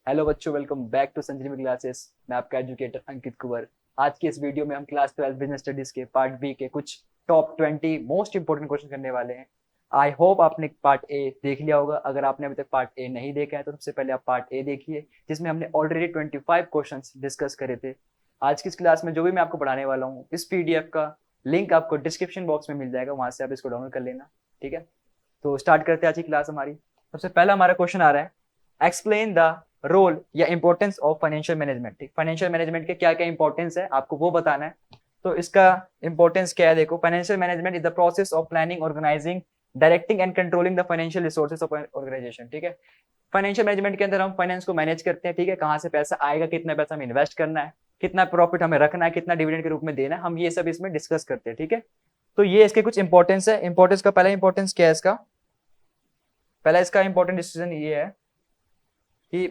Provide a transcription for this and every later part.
Hello बच्चों, welcome back to Sanjeevani classes. मैं आपका एजुकेटर अंकित कुंवर। आज की इस वीडियो में हम क्लास 12 बिजनेस स्टडीज के पार्ट बी के कुछ टॉप 20 मोस्ट इंपोर्टेंट क्वेश्चन करने वाले हैं। आई होप आपने पार्ट ए देख लिया होगा। अगर आपने अभी तक पार्ट ए नहीं देखा है तो सबसे पहले आप पार्ट ए देखिए, जिसमें हमने ऑलरेडी 25 क्वेश्चन डिस्कस करे थे। आज की इस क्लास में जो भी मैं आपको पढ़ाने वाला हूँ, इस पीडीएफ का लिंक आपको डिस्क्रिप्शन बॉक्स में मिल जाएगा, वहां से आप इसको डाउनलोड कर लेना। ठीक है, तो स्टार्ट करते हैं आज की क्लास हमारी। सबसे पहला हमारा क्वेश्चन आ रहा है, एक्सप्लेन द रोल या इंपॉर्टेंस ऑफ फाइनेंशियल मैनेजमेंट। ठीक, फाइनेंशियल मैनेजमेंट के क्या क्या इंपॉर्टेंस है आपको वो बताना है। तो इसका इंपॉर्टेंस क्या है, देखो, financial management is the process of planning, organising, directing and controlling the financial resources of organisation. ठीक है, फाइनेंशियल मैनेजमेंट के अंदर हम फाइनेंस को मैनेज करते हैं। ठीक है, कहाँ से पैसा आएगा, कितना पैसा हमें इन्वेस्ट करना है, कितना प्रॉफिट हमें रखना है, कितना डिविडेंड के रूप में देना है, हम ये सब इसमें डिस्कस करते हैं। ठीक है, तो ये इसके कुछ इंपॉर्टेंस है। इंपॉर्टेंस का पहला इंपॉर्टेंस क्या है, इसका पहला इसका इंपॉर्टेंट डिसीजन ये है कि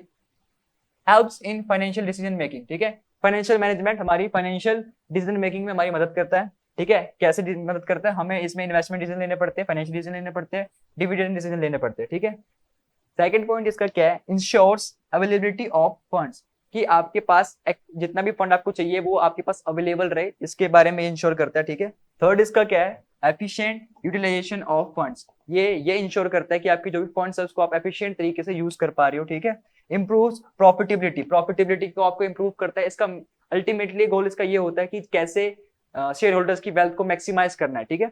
helps in financial decision making. ठीक है, फाइनेंशियल मैनेजमेंट हमारी फाइनेंशियल डिसीजन मेकिंग में हमारी मदद करता है। ठीक है, कैसे मदद करता है, हमें इसमें इन्वेस्टमेंट डिसीजन लेने पड़ते हैं, फाइनेंशियल डिसीजन लेने पड़ते हैं, डिविडेंड डिसीजन लेने पड़ते हैं। ठीक है, सेकंड पॉइंट इसका क्या है, इंश्योर्स अवेलेबिलिटी ऑफ फंड्स, कि आपके पास जितना भी फंड आपको चाहिए वो आपके पास अवेलेबल रहे, इसके बारे में इंश्योर करता है। ठीक है, थर्ड इसका क्या है, एफिशिएंट यूटिलाइजेशन ऑफ फंड्स, ये इंश्योर करता है कि आपके जो भी फंड्स है उसको आप एफिशिएंट तरीके से यूज कर पा रहे हो। ठीक है, इंप्रूव्स प्रॉफिटेबिलिटी, प्रॉफिटेबिलिटी को आपको इंप्रूव करता है। इसका अल्टीमेटली गोल इसका ये होता है कि कैसे शेयर होल्डर्स की वेल्थ को मैक्सिमाइज करना है। ठीक है,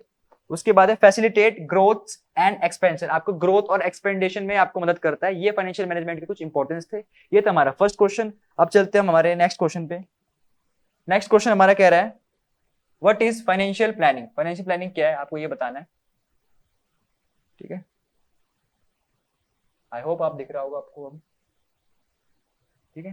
उसके बाद है फैसिलिटेट ग्रोथ एंड एक्सपेंशन, आपको ग्रोथ और एक्सपेंडेशन में आपको मदद करता है। ये फाइनेंशियल मैनेजमेंट के कुछ इंपॉर्टेंस थे। ये था हमारा फर्स्ट क्वेश्चन। अब चलते हैं हमारे नेक्स्ट क्वेश्चन पे। नेक्स्ट क्वेश्चन हमारा कह रहा है, what is financial planning. Financial planning क्या है आपको ये बताना है। ठीक है, आई होप आप दिख रहा होगा आपको अब। ठीक है,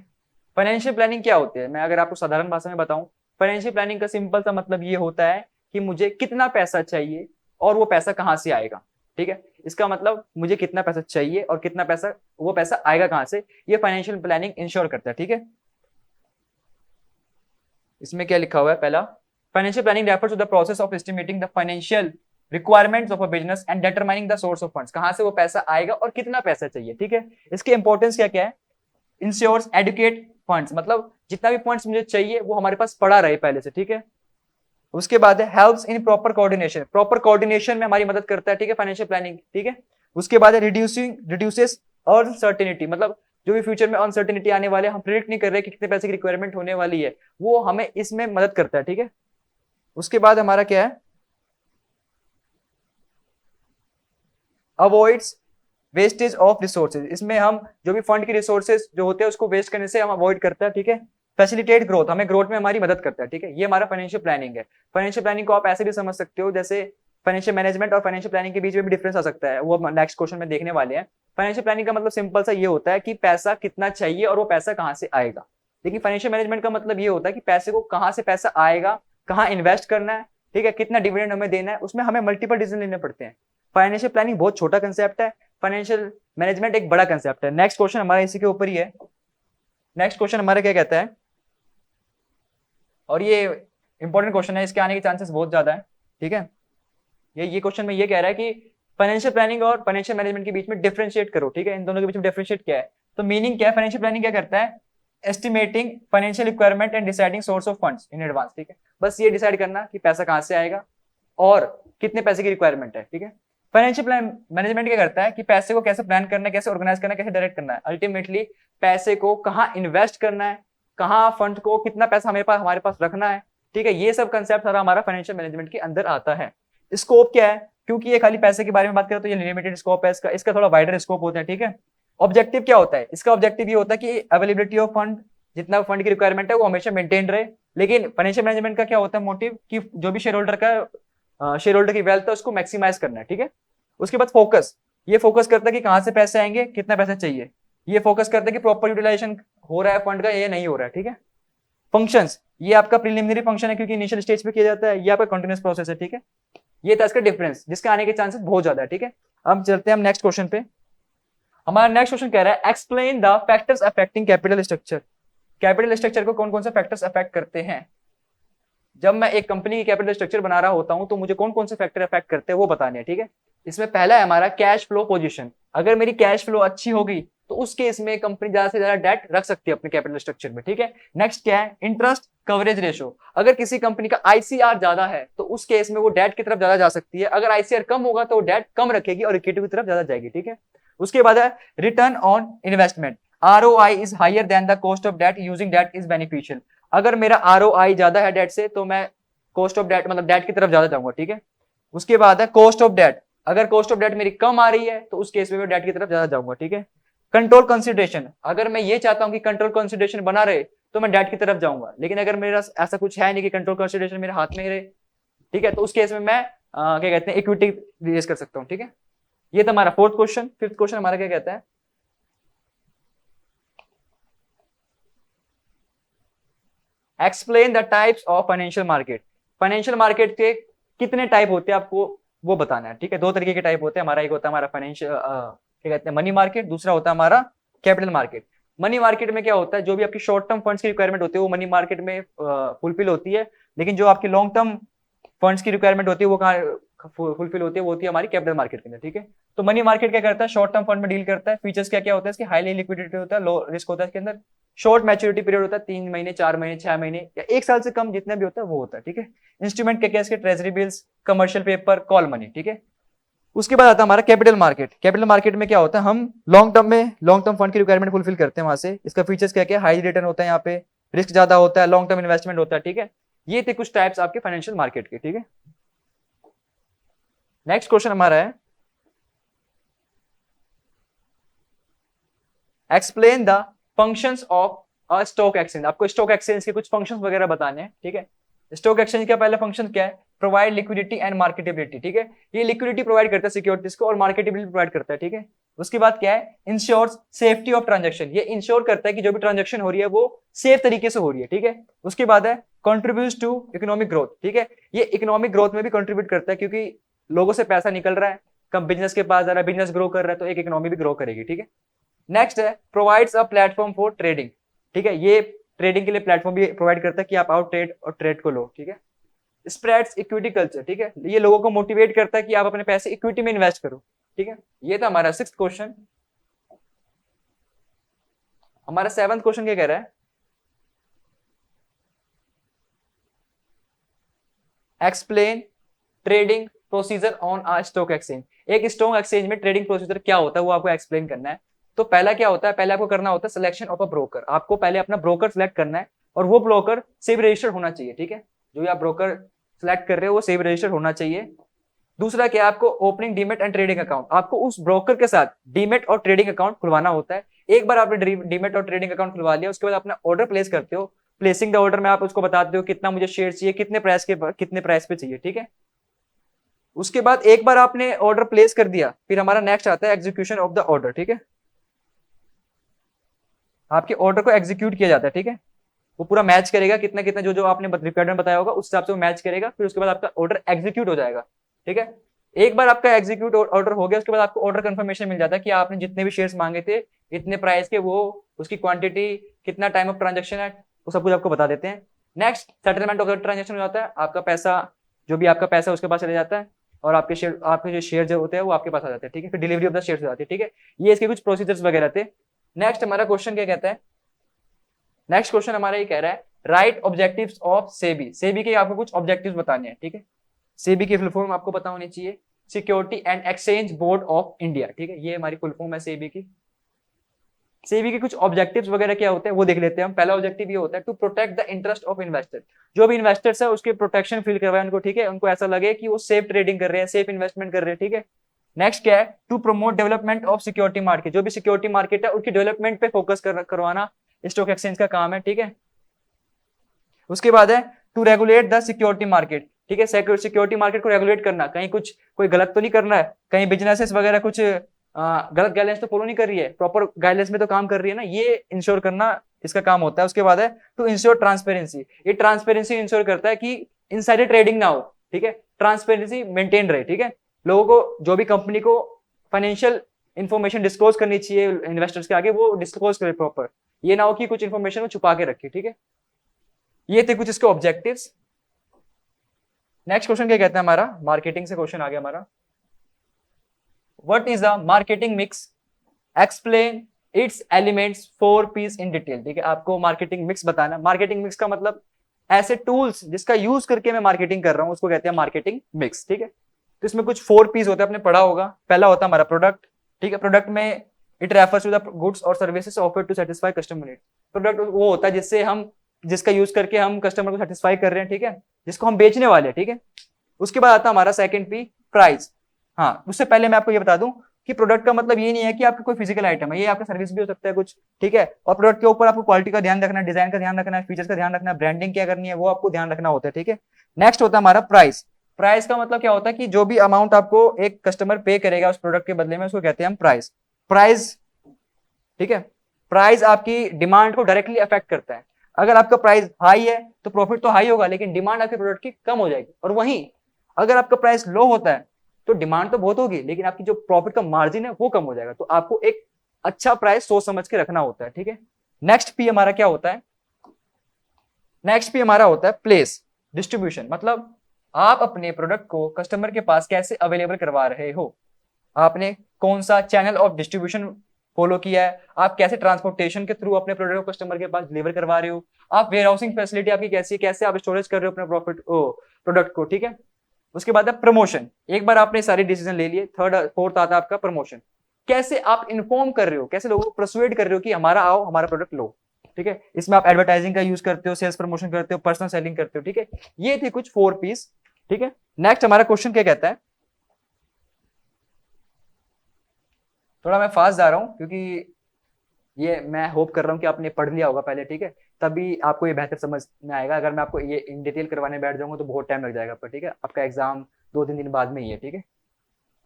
फाइनेंशियल प्लानिंग क्या होती है, मैं अगर आपको साधारण भाषा में बताऊं, फाइनेंशियल प्लानिंग का सिंपल सा मतलब ये होता है कि मुझे कितना पैसा चाहिए और वो पैसा कहां से आएगा। ठीक है, इसका मतलब मुझे कितना पैसा चाहिए और कितना पैसा, वो पैसा आएगा कहां से, ये फाइनेंशियल प्लानिंग इंश्योर करता है। ठीक है, इसमें क्या लिखा हुआ है, पहला, financial planning refers to the process of estimating the financial requirements of a business and determining the source of funds, कहां से वो पैसा आएगा और कितना पैसा चाहिए। ठीक है, इसके इंपॉर्टेंस क्या क्या है, इंश्योर्स एडुकेट फंड्स, मतलब जितना भी फंड्स मुझे चाहिए वो हमारे पास पड़ा रहे पहले से। ठीक है, उसके बाद है helps in proper coordination, proper coordination में हमारी मदद करता है। ठीक है, फाइनेंशियल प्लानिंग। ठीक है, उसके बाद है रिड्यूसेस अनसर्टेनिटी, मतलब जो भी फ्यूचर में अनसर्टेनिटी आने वाले, हम प्रिडिक्ट नहीं कर रहे कि कितने पैसे की रिक्वायरमेंट होने वाली है, वो हमें इसमें मदद करता है। ठीक है, उसके बाद हमारा क्या है, अवॉइड्स वेस्टेज ऑफ रिसोर्सेज, इसमें हम जो भी फंड के रिसोर्सेज जो होते हैं उसको वेस्ट करने से हम अवॉइड करते हैं। ठीक है, फैसिलिटेट ग्रोथ, हमें ग्रोथ में हमारी मदद करता है। ठीक है, ये हमारा फाइनेंशियल प्लानिंग है। फाइनेंशियल प्लानिंग को आप ऐसे भी समझ सकते हो, जैसे फाइनेंशियल मैनेजमेंट और फाइनेंशियल प्लानिंग के बीच में भी डिफरेंस आ सकता है, वो हम नेक्स्ट क्वेश्चन में देखने वाले हैं। फाइनेंशियल प्लानिंग का मतलब सिंपल सा ये होता है कि पैसा कितना चाहिए और वो पैसा कहाँ से आएगा। लेकिन फाइनेंशियल मैनेजमेंट का मतलब ये होता है कि पैसे को कहाँ से पैसा आएगा, कहाँ इन्वेस्ट करना है, ठीक है, कितना डिविडेंड हमें देना है, उसमें हमें मल्टीपल डिसीजन लेने पड़ते हैं। फाइनेंशियल प्लानिंग बहुत छोटा कंसेप्ट है, फाइनेंशियल मैनेजमेंट एक बड़ा कंसेप्ट है। नेक्स्ट क्वेश्चन हमारा इसी के ऊपर ही है। नेक्स्ट क्वेश्चन हमारा क्या कहता है, और ये इंपॉर्टेंट क्वेश्चन है, इसके आने के चांसेस बहुत ज्यादा है। ठीक है, ये क्वेश्चन में ये कह रहा है कि फाइनेंशियल प्लानिंग और फाइनेंशियल मैनेजमेंट के बीच में डिफरेंशिएट करो। ठीक है, इन दोनों के बीच में डिफरेंशिएट क्या है, तो मीनिंग क्या है, फाइनेंशियल प्लानिंग क्या करता है, estimating financial requirement and deciding source of funds in advance. ठीक है, बस ये डिसाइड करना कि पैसा कहां से आएगा और कितने पैसे की रिक्वायरमेंट है। ठीक है, फाइनेंशियल प्लान मैनेजमेंट क्या करता है कि पैसे को कैसे प्लान करना है, कैसे ऑर्गेनाइज करना है, कैसे डायरेक्ट करना है, अल्टीमेटली पैसे को कहाँ इन्वेस्ट करना है, कहाँ फंड को कितना पैसा हमारे पास रखना है। ठीक है, ये सब कंसेप्ट सारा हमारा फाइनेंशियल मैनेजमेंट के अंदर आता है। स्कोप क्या है, क्योंकि ये खाली पैसे के बारे में बात करें तो ये लिमिटेड स्कोप है, इसका थोड़ा वाइडर स्कोप होता है। ठीक है, ऑब्जेक्टिव क्या होता है, इसका ऑब्जेक्टिव ये होता है कि अवेलेबिलिटी ऑफ फंड, जितना फंड की रिक्वायरमेंट है वो हमेशा मेंटेन रहे। लेकिन फाइनेंशियल मैनेजमेंट का क्या होता है मोटिव, कि जो भी शेयर होल्डर की वेल्थ है उसको मैक्सिमाइज करना है। ठीक है, उसके बाद फोकस, ये फोकस करता है कि कहां से पैसे आएंगे, कितना पैसा चाहिए, ये फोकस करता है कि प्रॉपर यूटिलाइजेशन हो रहा है फंड का, ये नहीं हो रहा है। ठीक है, फंक्शंस, ये आपका प्रीलिमिनरी फंक्शन है क्योंकि इनिशियल स्टेज पे किया जाता है, ये आपका कंटिन्यूअस प्रोसेस है। ठीक है, ये था इसका डिफरेंस, जिसके आने के चांसेस बहुत ज्यादा है। ठीक है, अब चलते हैं हम नेक्स्ट क्वेश्चन पे। हमारा नेक्स्ट क्वेश्चन कह रहा है, explain the factors affecting capital structure. Capital structure को कौन कौन से फैक्टर्स अफेक्ट करते हैं, जब मैं एक कंपनी की कैपिटल स्ट्रक्चर बना रहा होता हूं तो मुझे कौन कौन से फैक्टर अफेक्ट करते हैं वो बताने हैं। ठीक है, इसमें पहला है हमारा कैश फ्लो पोजीशन, अगर मेरी कैश फ्लो अच्छी होगी तो उस केस में कंपनी ज्यादा से ज्यादा डेट रख सकती है अपने कैपिटल स्ट्रक्चर में, ठीक है। नेक्स्ट क्या है, इंटरेस्ट कवरेज रेशो। अगर किसी कंपनी का आईसीआर ज्यादा है तो उस केस में वो डेट की तरफ ज्यादा जा सकती है, अगर आईसीआर कम होगा तो डेट कम रखेगी और इक्विटी की तरफ ज्यादा जाएगी, ठीक है। उसके बाद है return on investment, ROI is higher than the cost of debt, using debt is beneficial. अगर मेरा ROI ज्यादा है डेट से तो मैं कॉस्ट ऑफ डेट मतलब डेट की तरफ ज्यादा जाऊंगा, ठीक है। उसके बाद है कॉस्ट ऑफ डेट, अगर कॉस्ट ऑफ डेट मेरी कम आ रही है तो उस केस में मैं डेट की तरफ ज्यादा जाऊंगा, ठीक है। कंट्रोल कंसिडरेशन, अगर मैं ये चाहता हूं कि कंट्रोल कंसिडरेशन बना रहे तो मैं डेट की तरफ जाऊंगा, लेकिन अगर मेरा ऐसा कुछ है नहीं कि कंट्रोल कंसिडरेशन मेरे हाथ में ही रहे, ठीक है, तो उस केस में मैं क्या कहते हैं इक्विटी रेज कर सकता हूं, ठीक है। ये था हमारा फोर्थ क्वेश्चन। फिफ्थ क्वेश्चन हमारा क्या कहता है, explain the types of financial market. Financial market के कितने टाइप होते हैं आपको वो बताना है, ठीक है। दो तरीके के टाइप होते हैं, हमारा एक होता है हमारा फाइनेंशियल क्या कहते हैं मनी मार्केट, दूसरा होता है हमारा कैपिटल मार्केट। मनी मार्केट में क्या होता है, जो भी आपकी शॉर्ट टर्म फंड्स की रिक्वायरमेंट होती है वो मनी मार्केट में फुलफिल होती है, लेकिन जो आपकी लॉन्ग टर्म फंड्स की रिक्वायरमेंट होती है वो कहाँ फुलफिल होती है, वो होती है हमारी कैपिटल मार्केट के अंदर, ठीक है। तो मनी मार्केट क्या करता है, शॉर्ट टर्म फंड में डील करता है। फीचर्स क्या क्या होता है इसके, हाईली लिक्विडिटी होता है, लो रिस्क होता है इसके अंदर, शॉर्ट मैच्योरिटी पीरियड होता है 3 महीने 4 महीने 6 महीने या 1 साल से कम जितना भी होता है वो होता है, ठीक है। इंस्ट्रूमेंट क्या क्या इसके, treasury bills, commercial paper, call money, ठीक है। उसके बाद आता है हमारा कैपिटल मार्केट। कैपिटल मार्केट में क्या होता है, हम लॉन्ग टर्म फंड की रिक्वायरमेंट फुलफिल करते हैं वहां से। इसका फीचर्स क्या क्या, हाई रिटर्न होता है, यहाँ पे रिस्क ज्यादा होता है, लॉन्ग टर्म इन्वेस्टमेंट होता है, ठीक है। ये थे कुछ टाइप्स आपके फाइनेंशियल मार्केट के, ठीक है। नेक्स्ट क्वेश्चन हमारा है, explain the functions of a stock exchange. आपको स्टॉक एक्सचेंज के कुछ फंक्शंस वगैरह बताने हैं, ठीक है। स्टॉक एक्सचेंज का पहला फंक्शन क्या है, प्रोवाइड लिक्विडिटी एंड मार्केटेबिलिटी, ठीक है। ये लिक्विडिटी प्रोवाइड करता है सिक्योरिटीज को और मार्केटेबिलिटी प्रोवाइड करता है, ठीक है। उसके बाद क्या है, इंश्योर्स सेफ्टी ऑफ ट्रांजेक्शन, ये इंश्योर करता है कि जो भी ट्रांजेक्शन हो रही है वो सेफ तरीके से हो रही है, ठीक है। उसके बाद है कंट्रीब्यूट टू इकोनॉमिक ग्रोथ, ठीक है। ये इकोनॉमिक ग्रोथ में भी कंट्रीब्यूट करता है, क्योंकि लोगों से पैसा निकल रहा है, कम बिजनेस के पास जा रहा है, बिजनेस ग्रो कर रहा है तो एक इकोनॉमी भी ग्रो करेगी, ठीक है। नेक्स्ट है provides a platform for trading, ठीक है। ये ट्रेडिंग के लिए प्लेटफॉर्म भी प्रोवाइड करता है कि आप आउट ट्रेड और ट्रेड को लो, ठीक है। स्प्रेड्स इक्विटी कल्चर, ठीक है। ये लोगों को मोटिवेट करता है कि आप अपने पैसे इक्विटी में इन्वेस्ट करो, ठीक है। ये था हमारा सिक्स्थ क्वेश्चन। हमारा सेवंथ क्वेश्चन क्या कह रहा है, explain trading procedure on a stock exchange. एक स्टॉक एक्सचेंज में ट्रेडिंग प्रोसीजर क्या होता है वो आपको एक्सप्लेन करना है। तो पहला क्या होता है, पहले आपको करना होता है सिलेक्शन ऑफ अ ब्रोकर। आपको पहले अपना ब्रोकर सिलेक्ट करना है और वो ब्रोकर सेबी रजिस्टर्ड होना चाहिए, ठीक है। जो भी आप ब्रोकर सिलेक्ट कर रहे हो वो सेबी रजिस्टर्ड होना चाहिए। दूसरा क्या, आपको opening demat and trading account, आपको उस ब्रोकर के साथ डीमेट और ट्रेडिंग अकाउंट खुलवाना होता है। एक बार आपने डीमेट और ट्रेडिंग अकाउंट खुलवा लिया, उसके बाद अपना ऑर्डर प्लेस करते हो। प्लेसिंग द ऑर्डर में आप उसको बताते हो कितना मुझे शेयर चाहिए, कितने प्राइस पे चाहिए, ठीक है। उसके बाद एक बार आपने ऑर्डर प्लेस कर दिया, फिर हमारा नेक्स्ट आता है एग्जीक्यूशन ऑफ द ऑर्डर, ठीक है। आपके ऑर्डर को एग्जीक्यूट किया जाता है, ठीक है। वो पूरा मैच करेगा, कितना कितना जो जो आपने रिक्वायरमेंट बताया होगा उस हिसाब से वो मैच करेगा, फिर उसके बाद आपका ऑर्डर एग्जीक्यूट हो जाएगा, ठीक है। एक बार आपका एग्जीक्यूट ऑर्डर हो गया, उसके बाद आपको ऑर्डर कंफर्मेशन मिल जाता है कि आपने जितने भी शेयर्स मांगे थे इतने प्राइस के, वो उसकी क्वांटिटी, कितना टाइम ऑफ ट्रांजेक्शन है, वो सब कुछ आपको बता देते हैं। Next settlement of the transaction हो जाता है, आपका पैसा जो भी आपका पैसा उसके पास चले जाता है और आपके जो शेयर जो होते हैं वो आपके पास आ जाते हैं, ठीक है। फिर डिलीवरी ऑफ द शेयर हो जाती है, ठीक है। ये इसके कुछ प्रोसीजर्स वगैरह थे। नेक्स्ट हमारा क्वेश्चन क्या कहता है, नेक्स्ट क्वेश्चन हमारा ये कह रहा है right objectives of SEBI. SEBI के आपको कुछ ऑब्जेक्टिव्स बताने हैं, ठीक है। सेबी की फुल फॉर्म आपको पता होनी चाहिए, security and exchange board of India, ठीक है। ये हमारी फुल फॉर्म है सेबी की। सेबी के कुछ ऑब्जेक्टिव्स वगैरह क्या होते हैं वो देख लेते हैं हम। पहला ऑब्जेक्टिव ये होता है to protect the interest of investor, जो भी इन्वेस्टर्स है उसके प्रोटेक्शन फील करवाए उनको, ठीक है। उनको ऐसा लगे कि वो सेफ ट्रेडिंग कर रहे हैं, सेफ इन्वेस्टमेंट कर रहे हैं, ठीक है। नेक्स्ट क्या है, to promote development of security market, जो भी सिक्योरिटी मार्केट है उसकी डेवलपमेंट पे फोकस करवाना स्टॉक एक्सचेंज का काम है, ठीक है। उसके बाद है to regulate the security market, ठीक है। सिक्योरिटी मार्केट को रेगुलेट करना, कहीं कुछ कोई गलत तो नहीं करना है, कहीं बिजनेसेस वगैरह कुछ गलत गाइडलाइंस तो फॉलो नहीं कर रही है, प्रॉपर गाइडलाइंस में तो काम कर रही है ना, ये इंश्योर करना इसका काम होता है। उसके बाद है टू इंश्योर ट्रांसपेरेंसी, ये ट्रांसपेरेंसी इंश्योर करता है कि इनसाइडर ट्रेडिंग ना हो, ठीक है। ट्रांसपेरेंसी मेंटेन रहे, ठीक है। लोगों को जो भी कंपनी को फाइनेंशियल इंफॉर्मेशन डिस्क्लोज करनी चाहिए इन्वेस्टर्स के आगे, वो डिस्क्लोज करे प्रॉपर, ये ना हो कि कुछ इंफॉर्मेशन वो छुपा के रखे, ठीक है। ये थे कुछ इसके ऑब्जेक्टिव्स। नेक्स्ट क्वेश्चन क्या कहता है हमारा, मार्केटिंग से क्वेश्चन आ गया हमारा। What is the marketing mix, explain it's elements 4Ps in detail, ठीक है। आपको मार्केटिंग मिक्स बताना। मार्केटिंग मिक्स का मतलब ऐसे टूल्स जिसका यूज करके मैं मार्केटिंग कर रहा हूं उसको कहते हैं मार्केटिंग मिक्स, ठीक है। तो इसमें कुछ 4Ps होते हैं, आपने पढ़ा होगा। पहला होता है हमारा प्रोडक्ट, ठीक है। प्रोडक्ट में it refers to the goods और services offered to satisfy customer need. Product वो होता है जिससे हम, जिसका यूज करके हम कस्टमर को सेटिस्फाई कर रहे हैं, ठीक है, जिसको हम बेचने वाले हैं, ठीक है। उसके बाद आता है हमारा सेकंड पी, प्राइस। हाँ, उससे पहले मैं आपको ये बता दूं कि प्रोडक्ट का मतलब ये नहीं है कि आपका कोई फिजिकल आइटम है, ये आपका सर्विस भी हो सकता है कुछ, ठीक है। और प्रोडक्ट के ऊपर आपको क्वालिटी का ध्यान रखना है, डिजाइन का ध्यान रखना है, फीचर्स का ध्यान रखना है, ब्रांडिंग क्या करनी है वो आपको ध्यान रखना होता है, ठीक है। नेक्स्ट होता है हमारा प्राइस। प्राइस का मतलब क्या होता है कि जो भी अमाउंट आपको एक कस्टमर पे करेगा उस प्रोडक्ट के बदले में, उसको कहते हैं हम प्राइस। प्राइस, ठीक है। प्राइस आपकी डिमांड को डायरेक्टली अफेक्ट करता है। अगर आपका प्राइस हाई है तो प्रॉफिट तो हाई होगा, लेकिन डिमांड आपके प्रोडक्ट की कम हो जाएगी। और वहीं अगर आपका प्राइस लो होता है तो डिमांड तो बहुत होगी, लेकिन आपकी जो प्रॉफिट का मार्जिन है वो कम हो जाएगा। तो आपको एक अच्छा प्राइस सोच समझ के रखना होता है, ठीक है। नेक्स्ट पी हमारा क्या होता है? नेक्स्ट पी हमारा होता है प्लेस, डिस्ट्रीब्यूशन। मतलब आप अपने प्रोडक्ट को कस्टमर के पास कैसे अवेलेबल करवा रहे हो, आपने कौन सा चैनल ऑफ डिस्ट्रीब्यूशन फॉलो किया है, आप कैसे ट्रांसपोर्टेशन के थ्रू अपने प्रोडक्ट को कस्टमर के पास डिलीवर करवा रहे हो, आप वेयर हाउसिंग फैसिलिटी आपकी कैसी है, कैसे आप स्टोरेज कर रहे हो अपने प्रॉफिट प्रोडक्ट को, ठीक है। उसके बाद है प्रमोशन। एक बार आपने सारे डिसीजन ले लिए, थर्ड फोर्थ आता है आपका प्रमोशन। कैसे आप इन्फॉर्म कर रहे हो, कैसे लोगों को परसुएड कर रहे हो कि हमारा आओ, हमारा प्रोडक्ट लो, ठीक है। इसमें आप एडवर्टाइजिंग का यूज करते हो, सेल्स प्रमोशन करते हो, पर्सनल सेलिंग करते हो, ठीक है। ये थी कुछ 4Ps, ठीक है। नेक्स्ट हमारा क्वेश्चन क्या कहता है, थोड़ा मैं फास्ट जा रहा हूं क्योंकि ये मैं होप कर रहा हूं कि आपने पढ़ लिया होगा पहले, ठीक है। तभी आपको ये बेहतर समझ में आएगा। अगर मैं आपको ये इन डिटेल करवाने बैठ जाऊंगा तो बहुत टाइम लग जाएगा आपका, ठीक है। आपका एग्जाम 2-3 दिन बाद में ही है, ठीक है।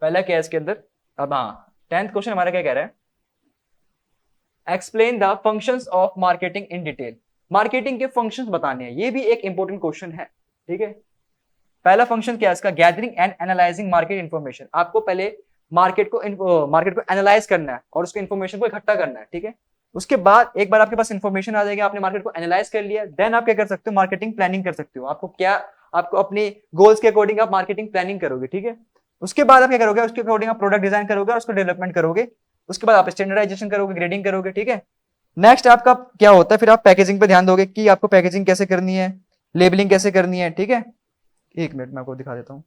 पहला क्या है इसके अंदर, अब हाँ 10th क्वेश्चन हमारा क्या कह रहा है, explain the functions of marketing in detail. Marketing के फंक्शंस बताने हैं, ये भी एक इंपॉर्टेंट क्वेश्चन है, ठीक है। पहला फंक्शन क्या है इसका, gathering and analysing market information. आपको पहले मार्केट को एनालाइज करना है और उसको इन्फॉर्मेशन को इकट्ठा करना है, ठीक है। उसके बाद एक बार आपके पास इन्फॉर्मेशन आ जाएगी, आपने मार्केट को एनालाइज कर लिया, देन आप क्या कर सकते हो, मार्केटिंग प्लानिंग कर सकते हो। आपको अपने गोल्स के अकॉर्डिंग आप मार्केटिंग प्लानिंग करोगे, ठीक है। उसके बाद आप क्या करोगे, उसके अकॉर्डिंग आप प्रोडक्ट डिजाइन करोगे और उसको डेवलपमेंट करोगे। उसके बाद आप स्टैंडर्डाइजेशन करोगे, ग्रेडिंग करोगे, ठीक है। नेक्स्ट आपका क्या होता है, फिर आप पैकेजिंग पे ध्यान दोगे कि आपको पैकेजिंग कैसे करनी है, लेबलिंग कैसे करनी है, ठीक है। एक मिनट मैं आपको दिखा देता हूँ,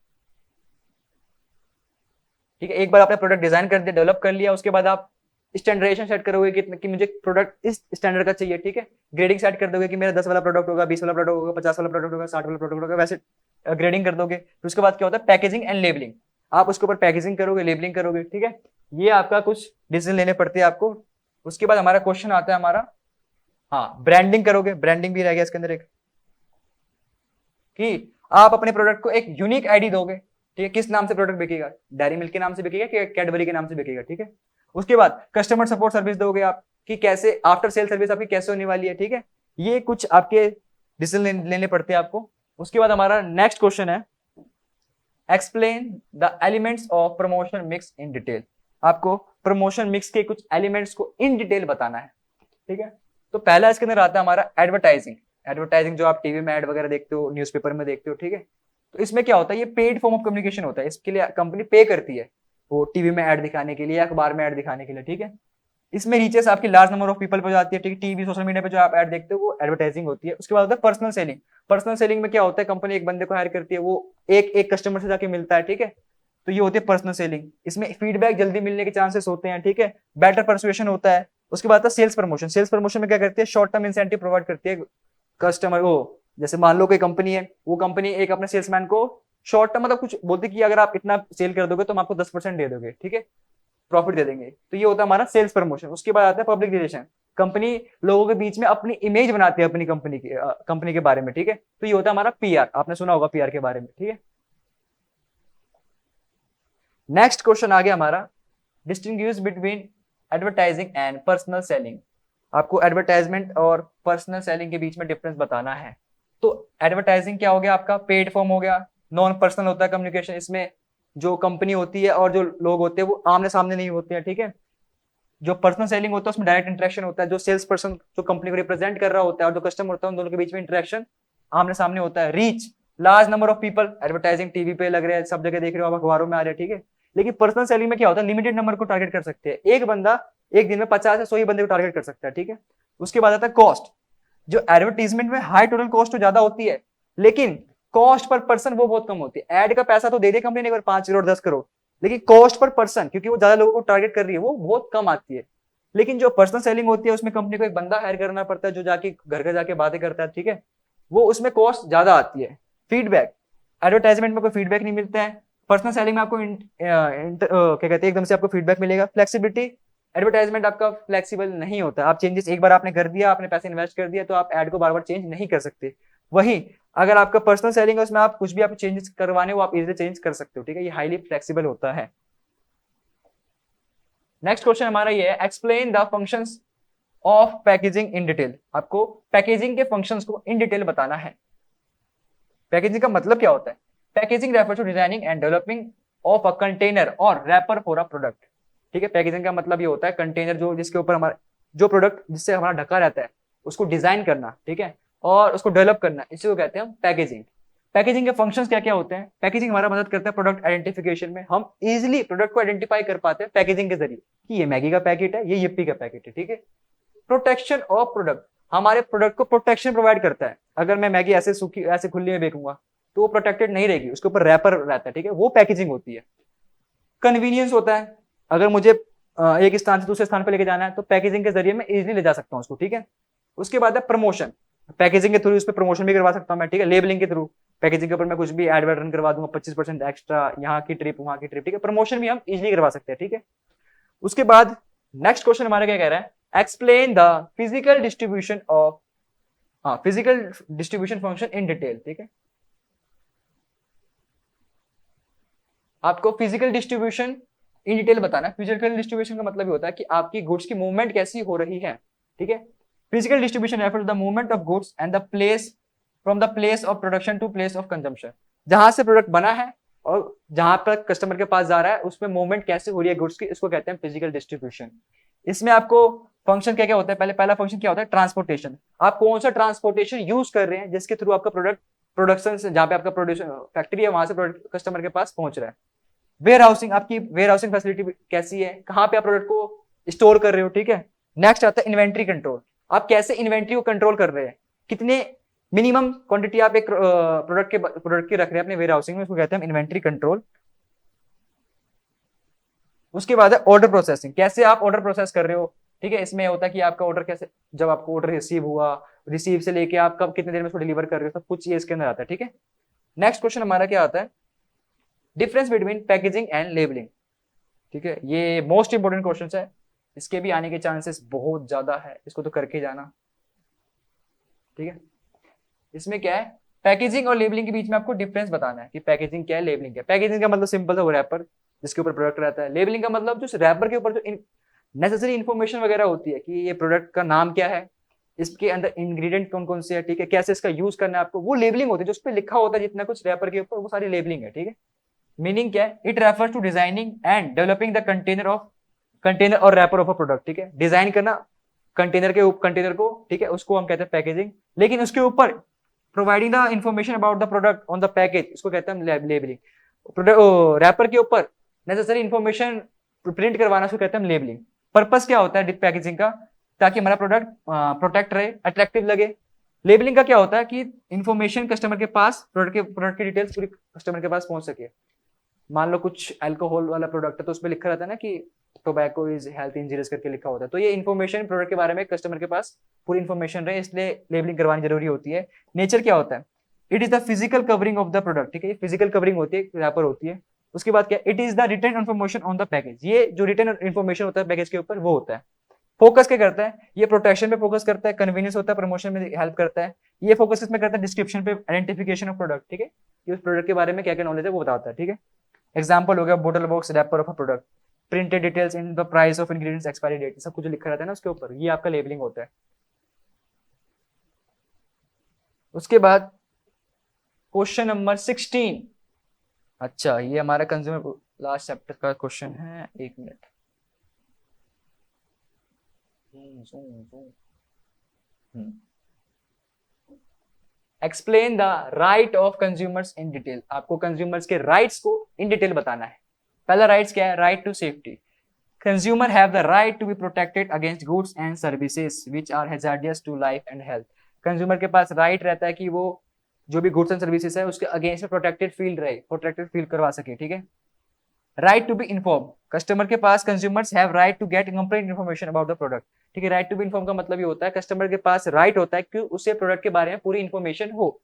ठीक है। एक बार आपने प्रोडक्ट डिजाइन कर दिया, डेवलप कर लिया, उसके बाद आप स्टैंडर्डाइजेशन सेट करोगे कि मुझे प्रोडक्ट इस स्टैंडर्ड का चाहिए, ठीक है। ग्रेडिंग सेट कर दोगे कि मेरा 10 वाला प्रोडक्ट होगा, 20 वाला प्रोडक्ट होगा, 50 वाला प्रोडक्ट होगा, 60 वाला प्रोडक्ट होगा, वैसे ग्रेडिंग कर दोगे। फिर उसके बाद क्या होता है, पैकेजिंग एंड लेबलिंग। आप उसके ऊपर पैकेजिंग करोगे, लेबलिंग करोगे, ठीक है। ये आपका कुछ डिसीजन लेने पड़ते हैं आपको। उसके बाद हमारा क्वेश्चन आता है हमारा, हाँ ब्रांडिंग करोगे, ब्रांडिंग भी रह गया इसके अंदर एक, कि आप अपने प्रोडक्ट को एक यूनिक आईडी दोगे, ठीक है। किस नाम से प्रोडक्ट बिकेगा, डेयरी मिल्क के नाम से बिकेगा कि कैडबरी के नाम से बिकेगा, ठीक है। उसके बाद कस्टमर सपोर्ट सर्विस दोगे आप, कि कैसे आफ्टर सेल सर्विस आपकी कैसे होने वाली है, ठीक है। ये कुछ आपके डिसीजन लेने पड़ते हैं आपको। उसके बाद हमारा नेक्स्ट क्वेश्चन है, explain the elements of promotion mix in detail. आपको प्रमोशन मिक्स के कुछ एलिमेंट्स को इन डिटेल बताना है, ठीक है। तो पहला इसके अंदर आता है हमारा एडवर्टाइजिंग। एडवर्टाइजिंग जो आप टीवी में ऐड वगैरह देखते हो, न्यूज़पेपर में देखते हो, ठीक है। तो इसमें क्या होता है, ये पेड फॉर्म ऑफ कम्युनिकेशन होता है। इसके लिए कंपनी पे करती है, वो टीवी में ऐड दिखाने के लिए, अखबार में ऐड दिखाने के लिए, ठीक है। इसमें रीचेस आपकी लार्ज नंबर ऑफ पीपल पे जाती है, ठीक है। टीवी सोशल मीडिया पे जो आप ऐड देखते हो वो एडवर्टाइजिंग होती है। उसके बाद होता है पर्सनल सेलिंग। पर्सनल सेलिंग में क्या होता है, कंपनी एक बंदे को हायर करती है, वो एक एक कस्टमर से जाके मिलता है, ठीक है। तो ये होती है पर्सनल सेलिंग। इसमें फीडबैक जल्दी मिलने के चांसेस होते हैं, ठीक है। बेटर परसुएशन होता है। उसके बाद सेल्स प्रमोशन। सेल्स प्रमोशन में क्या करती है, शॉर्ट टर्म इंसेंटिव प्रोवाइड करती है कस्टमर को। जैसे मान लो कोई कंपनी है, वो कंपनी एक अपने सेल्समैन को शॉर्ट टर्म मतलब कुछ बोलती कि अगर आप इतना सेल कर दोगे तो हम आपको 10% दे दोगे, ठीक है, प्रॉफिट दे देंगे। तो ये होता है हमारा सेल्स प्रमोशन। उसके बाद आता है पब्लिक रिलेशन। कंपनी लोगों के बीच में अपनी इमेज बनाती है अपनी कंपनी के बारे में, ठीक है। तो ये होता है हमारा पीआर। आपने सुना होगा पीआर के बारे में, ठीक है। नेक्स्ट क्वेश्चन आ गया हमारा, distinguish between advertising and personal selling. आपको एडवर्टाइजमेंट और पर्सनल सेलिंग के बीच में डिफरेंस बताना है। तो एडवर्टाइजिंग क्या हो गया, आपका पेड फॉर्म हो गया, नॉन पर्सनल होता है कम्युनिकेशन। इसमें जो कंपनी होती है और जो लोग होते हैं वो आमने सामने नहीं होते हैं, ठीक है। जो पर्सनल सेलिंग होता है उसमें डायरेक्ट इंटरेक्शन होता है। जो सेल्स पर्सन जो कंपनी को रिप्रेजेंट कर रहा होता है और जो कस्टमर होता है, उन दोनों के बीच में इंटरेक्शन आमने सामने होता है। Reach, large number of people. Advertising TV पे लग रहे हैं, सब जगह देख रहे हो आप, अखबारों में आ रहे हैं, ठीक है। लेकिन पर्सनल सेलिंग में क्या होता है, लिमिटेड नंबर को टारगेट कर सकते हैं। एक बंदा एक दिन में 50 से 100 ही बंदे को टारगेट कर सकता है, ठीक है। उसके बाद आता है कॉस्ट। जो एडवर्टीजमेंट में हाई टोटल कॉस्ट तो ज्यादा होती है, लेकिन कॉस्ट पर पर्सन वो बहुत कम होती है। एड का पैसा तो दे दे कंपनी ने 5 करोड़ 10 करोड़, लेकिन कॉस्ट पर पर्सन, क्योंकि वो ज्यादा लोगों को टारगेट कर रही है, वो बहुत कम आती है। लेकिन जो पर्सनल सेलिंग होती है उसमें कंपनी को एक बंदा हायर करना पड़ता है जो जाके घर घर जाके बातें करता है, ठीक है। वो उसमें कॉस्ट ज्यादा आती है। फीडबैक, एडवर्टाइजमेंट में कोई फीडबैक नहीं मिलता है। पर्सनल सेलिंग में आपको क्या कहते हैं एकदम से आपको फीडबैक मिलेगा। फ्लेक्सिबिलिटी, एडवर्टाइजमेंट आपका फ्लेक्सिबल नहीं होता। आप चेंजेस एक बार आपने कर दिया, आपने पैसे इन्वेस्ट कर दिया, तो आप एड को बार बार चेंज नहीं कर सकते। वहीं अगर आपका पर्सनल सेलिंग है उसमें आप कुछ भी आप चेंजेस करवाने वो आप इजीली चेंज कर सकते हो, ठीक है। ये हाईली फ्लेक्सिबल होता है। नेक्स्ट क्वेश्चन हमारा ये है, explain the functions of packaging in detail. आपको पैकेजिंग के फंक्शंस को इन डिटेल बताना है। पैकेजिंग का मतलब क्या होता है? Packaging refers to designing and developing of a container और रैपर फॉर अ प्रोडक्ट, ठीक है। पैकेजिंग का मतलब ये होता है कंटेनर जो जिसके ऊपर हमारा जो प्रोडक्ट जिससे हमारा ढका रहता है उसको डिजाइन करना, ठीक है, और उसको डेवलप करना, इसी को कहते हैं हम पैकेजिंग। पैकेजिंग के फंक्शंस क्या क्या होते हैं? पैकेजिंग हमारा मदद करता है प्रोडक्ट आइडेंटिफिकेशन में। हम इजीली प्रोडक्ट को आइडेंटिफाई कर पाते हैं पैकेजिंग के जरिए कि ये मैगी का पैकेट है, ये यिप्पी का पैकेट है, ठीक है। प्रोटेक्शन ऑफ प्रोडक्ट, हमारे प्रोडक्ट को प्रोटेक्शन प्रोवाइड करता है। अगर मैं मैगी ऐसे सूखी ऐसे खुली में बेचूंगा तो वो प्रोटेक्टेड नहीं रहेगी, उसके ऊपर रैपर रहता है, ठीक है, वो पैकेजिंग होती है। कन्वीनियंस होता है, अगर मुझे एक स्थान से दूसरे स्थान पर लेके जाना है तो पैकेजिंग के जरिए मैं इजीली ले जा सकता हूँ उसको, ठीक है। उसके बाद है प्रमोशन, पैकेजिंग के थ्रू उस पर प्रमोशन भी करवा सकता हूँ मैं, ठीक है। लेबलिंग के थ्रू पैकेजिंग के ऊपर मैं कुछ भी एड रन करवा दूंगा, 25% एक्स्ट्रा, यहाँ की ट्रिप वहां की ट्रिप, ठीक है। प्रमोशन भी हम इजीली करवा सकते हैं, ठीक है। उसके बाद नेक्स्ट क्वेश्चन हमारा क्या कह रहा है, explain the physical distribution of physical distribution function in detail, ठीक है। आपको फिजिकल डिस्ट्रीब्यूशन इन डिटेल बताना है। फिजिकल डिस्ट्रीब्यूशन का मतलब ये होता है कि आपकी गुड्स की मूवमेंट कैसी हो रही है, ठीक है। Physical distribution refer to the movement of goods and the place from the place of production to place of consumption. जहां से प्रोडक्ट बना है और जहां पर कस्टमर के पास जा रहा है उसमें मूवमेंट कैसे हो रही है गुड्स की, इसको कहते हैं फिजिकल डिस्ट्रीब्यूशन। इसमें आपको फंक्शन क्या क्या होता है, पहला फंक्शन क्या होता है, ट्रांसपोर्टेशन। आप कौन सा ट्रांसपोर्टेशन यूज कर रहे हैं जिसके थ्रू आपका प्रोडक्ट प्रोडक्शन से जहां पे आपका प्रोड्यूशन फैक्ट्री है वहां से प्रोडक्ट कस्टमर के पास पहुंच रहा है। वेयर हाउसिंग, आपकी वेयर हाउसिंग फैसिलिटी कैसी है, कहां पे आप प्रोडक्ट को स्टोर कर रहे हो, ठीक है। नेक्स्ट आता है इन्वेंट्री कंट्रोल, आप कैसे इन्वेंट्री को कंट्रोल कर रहे हैं, कितने मिनिमम क्वांटिटी आप एक प्रोडक्ट की रख रहे हैं अपने वेयर हाउसिंग में, उसको कहते हैं इन्वेंट्री कंट्रोल। उसके बाद है ऑर्डर प्रोसेसिंग, कैसे आप ऑर्डर प्रोसेस कर रहे हो, ठीक है। इसमें होता है कि आपका ऑर्डर कैसे, जब आपको ऑर्डर रिसीव हुआ, रिसीव से लेके आप कब कितने देर में उसको डिलीवर कर रहे हो, सब कुछ ये इसके अंदर आता है, ठीक है। नेक्स्ट क्वेश्चन हमारा क्या आता है, difference between packaging and labelling, ठीक है। ये मोस्ट इंपोर्टेंट क्वेश्चन है, इसके भी आने के चांसेस बहुत ज्यादा है, इसको तो करके जाना, ठीक है। इसमें क्या है, पैकेजिंग और लेबलिंग के बीच में आपको डिफरेंस बताना है कि पैकेजिंग क्या है, लेबलिंग क्या है। पैकेजिंग का मतलब सिंपल है, वो रैपर जिसके ऊपर प्रोडक्ट रहता है। लेबलिंग का मतलब जो रैपर के ऊपर जो नेसेसरी इंफॉर्मेशन वगैरह होती है कि ये प्रोडक्ट का नाम क्या है, इसके अंदर इंग्रेडिएंट कौन कौन से है, ठीक है, कैसे इसका यूज करना है आपको, वो लेबलिंग होती है। जो उस पर लिखा होता है जितना कुछ रैपर के ऊपर, वो सारी लेबलिंग है, ठीक है। मीनिंग क्या है, it refers to designing and developing the container और रैपर ऑफ अ प्रोडक्ट, ठीक है। डिजाइन करना कंटेनर को, ठीक है, उसको हम कहते हैं पैकेजिंग। लेकिन उसके ऊपर providing the information about the product on the package, इसको कहते हैं लेबलिंग। रैपर के ऊपर नेसेसरी इंफॉर्मेशन प्रिंट करवाना, उसको कहते हैं लेबलिंग। पर्पस क्या होता है पैकेजिंग का, ताकि हमारा प्रोडक्ट प्रोटेक्ट रहे, अट्रैक्टिव लगे। लेबलिंग का क्या होता है कि इंफॉर्मेशन कस्टमर के पास, प्रोडक्ट की डिटेल्स पूरी कस्टमर के पास पहुंच सके। मान लो कुछ अल्कोहल वाला प्रोडक्ट है तो उसमें लिखा रहता है ना कि टोबैको इज हेल्थ इंजीरियस करके लिखा होता है, तो ये इन्फॉर्मेशन प्रोडक्ट के बारे में कस्टमर के पास पूरी इन्फॉर्मेशन रहे, इसलिए लेबलिंग करवानी जरूरी होती है। नेचर क्या होता है, it is the physical covering of the product, ठीक है, फिजिकल कवरिंग होती है, रैपर होती है। उसके बाद क्या, it is the written information on the package, ये जो रिटन इन्फॉर्मेशन होता है पैकेज के ऊपर वो होता है। फोकस क्या करता है, ये प्रोटेक्शन पे फोकस करता है, कन्वीनियंस होता है, प्रमोशन में हेल्प करता है। ये फोकस इसमें करता है डिस्क्रिप्शन पे, आइडेंटिफिकेशन ऑफ प्रोडक्ट, ठीक है, कि उस प्रोडक्ट के बारे में क्या क्या नॉलेज है वो बताता है, ठीक है। एग्जाम्पल हो गया bottle box wrapper of a product, printed details in the price of ingredients, expiry date, सब कुछ लिखा रहता है ना उसके ऊपर, ये आपका लेबलिंग होता है। उसके बाद क्वेश्चन नंबर 16, अच्छा ये हमारा कंज्यूमर लास्ट चैप्टर का क्वेश्चन है, एक मिनट। Explain the right of consumers in detail, आपको कंज्यूमर्स के राइट्स को इन डिटेल बताना है। पहला राइट्स क्या है, right to safety. Consumer have the right to be protected against goods and services which are hazardous to life and health. Consumer के पास राइट रहता है कि वो जो भी गुड्स एंड सर्विसेज है उसके अगेंस्ट में प्रोटेक्टेड फील करवा सके, ठीक है। Right to be inform, customer के पास consumers have right to get complete information about the product, ठीक है। राइट टू बी इन्फॉर्म का मतलब ये होता है कस्टमर के पास राइट होता है कि उसे प्रोडक्ट के बारे में पूरी इन्फॉर्मेशन हो।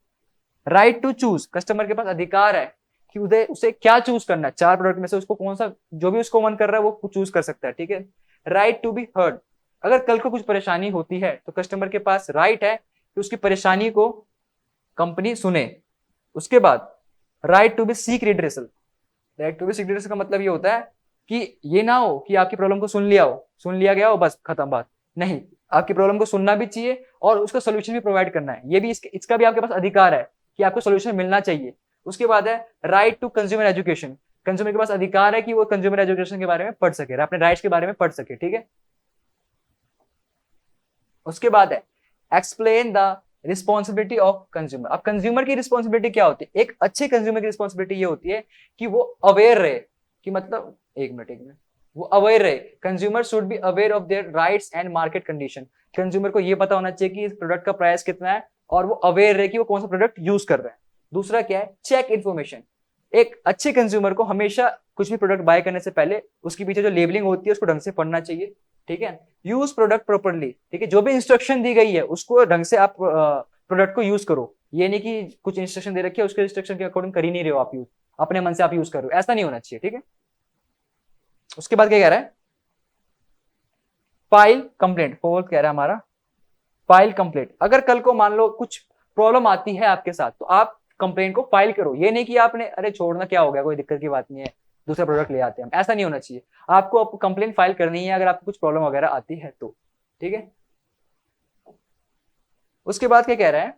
राइट टू चूज, कस्टमर के पास अधिकार है कि उसे क्या चूज करना है, 4 प्रोडक्ट में से उसको कौन सा जो भी उसको मन कर रहा है वो चूज कर सकता है, ठीक है। राइट टू बी हर्ड, अगर कल को कुछ परेशानी होती है तो कस्टमर के पास राइट है कि उसकी परेशानी को कंपनी सुने। उसके बाद right to be seek redressal, right to be seek redressal का मतलब ये होता है कि ये ना हो कि आपकी प्रॉब्लम को सुन लिया गया हो, बस खत्म बात नहीं, आपकी प्रॉब्लम को सुनना भी चाहिए और उसका सोल्यूशन भी प्रोवाइड करना है, ये भी इसका भी आपके पास अधिकार है कि आपको सोल्यूशन मिलना चाहिए। उसके बाद है right to consumer education, consumer के पास अधिकार है कि वो कंज्यूमर एजुकेशन के बारे में पढ़ सके, अपने राइट्स के बारे में पढ़ सके, ठीक है। उसके बाद है explain the responsibility of consumer. अब कंज्यूमर की रिस्पॉन्सिबिलिटी क्या होती है? एक अच्छे कंज्यूमर की रिस्पॉन्सिबिलिटी ये होती है कि वो अवेयर रहे, कि मतलब एक मिनट वो अवेयर रहे। Consumer should be aware of their rights and market condition, consumer को ये पता होना चाहिए कि इस प्रोडक्ट का प्राइस कितना है और वो अवेयर रहे कि वो कौन सा प्रोडक्ट यूज कर रहा है। दूसरा क्या है? चेक इन्फॉर्मेशन, एक अच्छे कंज्यूमर को हमेशा कुछ भी प्रोडक्ट बाय करने से पहले उसके पीछे जो लेबलिंग होती है उसको ढंग से पढ़ना चाहिए, ठीक है। यूज प्रोडक्ट प्रॉपर्ली, ठीक है, जो भी इंस्ट्रक्शन दी गई है उसको ढंग से आप प्रोडक्ट को यूज करो, ये नहीं कि कुछ इंस्ट्रक्शन दे रखी है उसके इंस्ट्रक्शन के अकॉर्डिंग कर ही नहीं रहे हो आप यूज, अपने मन से आप यूज कर रहे हो, ऐसा नहीं होना चाहिए, ठीक है। उसके बाद क्या कह रहा है? फाइल कंप्लेंट, फोर्थ कह रहा है हमारा फाइल कंप्लेंट। अगर कल को मान लो कुछ प्रॉब्लम आती है आपके साथ तो आप कंप्लेंट को फाइल करो, ये नहीं कि आपने अरे छोड़ना क्या हो गया, कोई दिक्कत की बात नहीं है, दूसरा प्रोडक्ट ले आते हैं हम, ऐसा नहीं होना चाहिए। आपको कंप्लेंट फाइल करनी है अगर आपको कुछ प्रॉब्लम वगैरह आती है तो, ठीक है। उसके बाद क्या कह रहा है?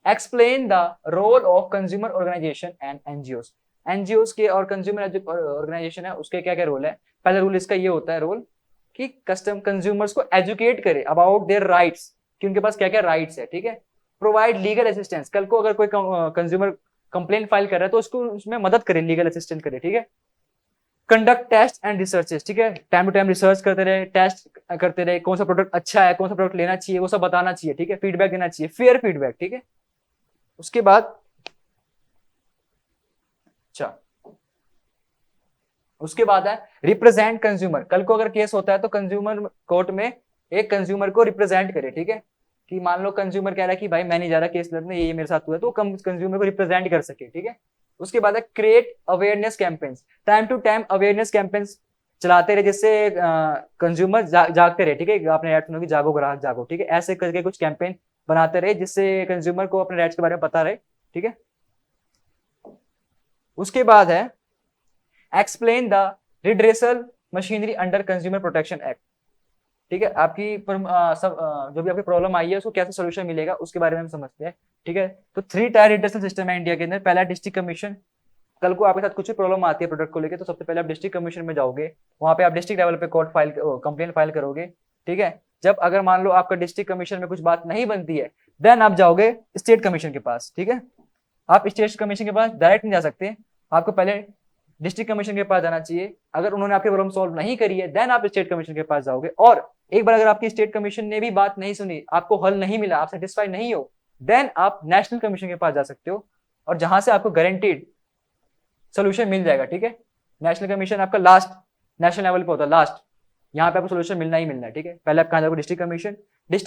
Explain the role of consumer organisation and NGOs. NGOs के और कंज्यूमर ऑर्गेनाइजेशन है उसके क्या क्या रोल है? पहला रूल इसका ये होता है रोल कि कंज्यूमर्स को एजुकेट करे अबाउट देयर राइट्स, कि उनके पास क्या क्या राइट्स है, ठीक है। प्रोवाइड लीगल असिस्टेंस, कल को अगर कोई कंज्यूमर कंप्लेंट फाइल कर रहा है तो उसको उसमें मदद करे, लीगल असिस्टेंट करे, ठीक है। कंडक्ट टेस्ट एंड रिसर्चेस, ठीक है, टाइम टू टाइम रिसर्च करते रहे, टेस्ट करते रहे, कौन सा प्रोडक्ट अच्छा है, कौन सा प्रोडक्ट लेना चाहिए, वो सब बताना चाहिए, ठीक है। फीडबैक देना चाहिए, फेयर फीडबैक, ठीक है। उसके बाद अच्छा, उसके बाद है रिप्रेजेंट कंज्यूमर। कल को अगर केस होता है तो कंज्यूमर कोर्ट में एक कंज्यूमर को रिप्रेजेंट करे, ठीक है, कि मान लो कंज्यूमर कह रहा है कि भाई मैं नहीं जा रहा केस लड़ने, ये मेरे साथ हुआ है, तो कंज्यूमर को रिप्रेजेंट कर सके, ठीक है। उसके बाद है create awareness campaigns, time to time awareness campaigns चलाते रहे जिससे कंज्यूमर जागते रहे, ठीक है। आपने ऐड सुना कि जागो ग्राहक जागो, ठीक है, ऐसे करके कुछ कैंपेन बनाते रहे जिससे कंज्यूमर को अपने राइट्स के बारे में पता रहे, ठीक है। उसके बाद है explain the redressal machinery under consumer protection act, ठीक है। आपकी जो भी आपकी प्रॉब्लम आई है उसको कैसे सोल्यूशन मिलेगा उसके बारे में हम समझते हैं, ठीक है। तो 3 टायर रिड्रेसल सिस्टम है इंडिया के अंदर। पहला डिस्ट्रिक्ट कमीशन, कल को आपके साथ कुछ भी प्रॉब्लम आती है प्रोडक्ट को लेकर तो सबसे पहले आप डिस्ट्रिक्ट कमीशन में जाओगे, वहां पे आप डिस्ट्रिक्ट लेवल पे कोर्ट फाइल कंप्लेंट फाइल करोगे, ठीक है। जब अगर मान लो आपका डिस्ट्रिक्ट कमीशन में कुछ बात नहीं बनती है देन आप जाओगे स्टेट कमीशन के पास, ठीक है। आप स्टेट कमीशन के पास डायरेक्ट नहीं जा सकते, आपको पहले डिस्ट्रिक्ट कमीशन के पास जाना चाहिए। अगर उन्होंने आपकी प्रॉब्लम सॉल्व नहीं करी है देन आप स्टेट कमीशन के पास जाओगे, और एक बार अगर आपकी स्टेट कमीशन ने भी बात नहीं सुनी, आपको हल नहीं मिला, आप सेटिस्फाई नहीं हो, देन आप नेशनल कमीशन के पास जा सकते हो और जहां से आपको गारंटीड सोल्यूशन मिल जाएगा, ठीक है। नेशनल कमीशन आपका लास्ट नेशनल लेवल पे होता है, लास्ट, यहाँ पे आपको सोल्यूशन मिलना ही मिलना है, ठीक है। पहले आप कहाँ जाओगे? डिस्ट्रिक्ट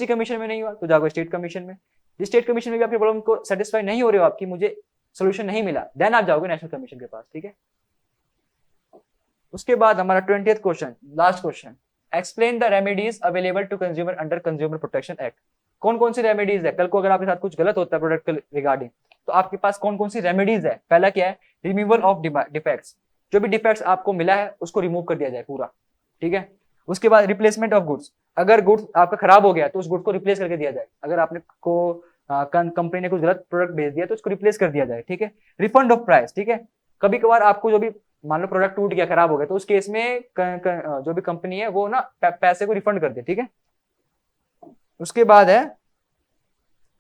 कमीशन में नहीं हुआ तो जाओगे स्टेट कमीशन में, स्टेट कमीशन में भी आपकी प्रॉब्लम को सेटिस्फाई नहीं हो रहे हो आपकी, मुझे सोल्यूशन नहीं मिला, देन आप जाओगे नेशनल कमीशन के पास, ठीक है। उसके बाद हमारा 20th question, last question, explain the remedies available to consumer under consumer protection act. कौन कौन सी रेमेडीज है? कल को अगर आपके साथ कुछ गलत होता है प्रोडक्ट के रिगार्डिंग तो आपके पास कौन कौन सी रेमेडीज है? पहला क्या है? रिमूवल ऑफ डिफेक्ट्स, जो भी डिफेक्ट्स आपको मिला है उसको रिमूव कर दिया जाए पूरा, ठीक है। उसके बाद रिप्लेसमेंट ऑफ गुड्स, अगर गुड्स आपका खराब हो गया तो उस गुड को रिप्लेस करके दिया जाए, अगर आपने को कंपनी ने कुछ गलत प्रोडक्ट भेज दिया तो उसको रिप्लेस कर दिया जाए, ठीक है। रिफंड ऑफ प्राइस, ठीक है, कभी कभार आपको जो भी मान लो प्रोडक्ट टूट गया, खराब हो गया, तो उस केस में जो भी कंपनी है वो ना पैसे को रिफंड कर दे, ठीक है। उसके बाद है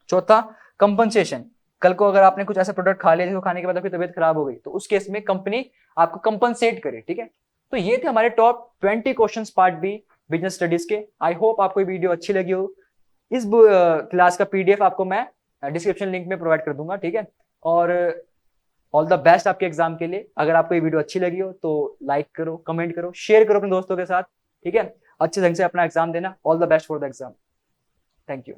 चौथा कंपनसेशन, कल को अगर आपने कुछ ऐसा प्रोडक्ट खा लिया जिसको खाने के बाद आपकी तबीयत खराब हो गई तो उस केस में कंपनी आपको कंपनसेट करे, ठीक है। तो ये थे हमारे top 20 questions part B business studies के। आई होप आपको ये वीडियो अच्छी लगी हो। इस क्लास का पीडीएफ आपको मैं डिस्क्रिप्शन लिंक में प्रोवाइड कर दूंगा, ठीक है। और ऑल द बेस्ट आपके एग्जाम के लिए। अगर आपको ये वीडियो अच्छी लगी हो तो लाइक करो, कमेंट करो, शेयर करो अपने दोस्तों के साथ, ठीक है। अच्छे ढंग से अपना एग्जाम देना। All the best for the exam. Thank you.